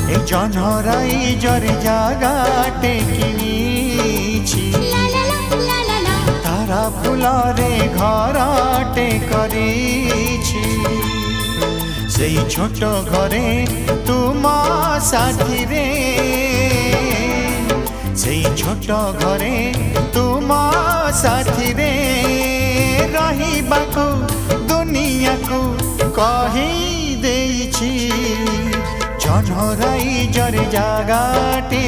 ए जनराई जरे जागाटे किनिछि तारा फुलरे घरटे करिछि से छोट घरे तुम साथी रे से छोट घरे तुम साथी रे रहिबाकु दुनिया को कहि देछि जनराई जरे जागाटे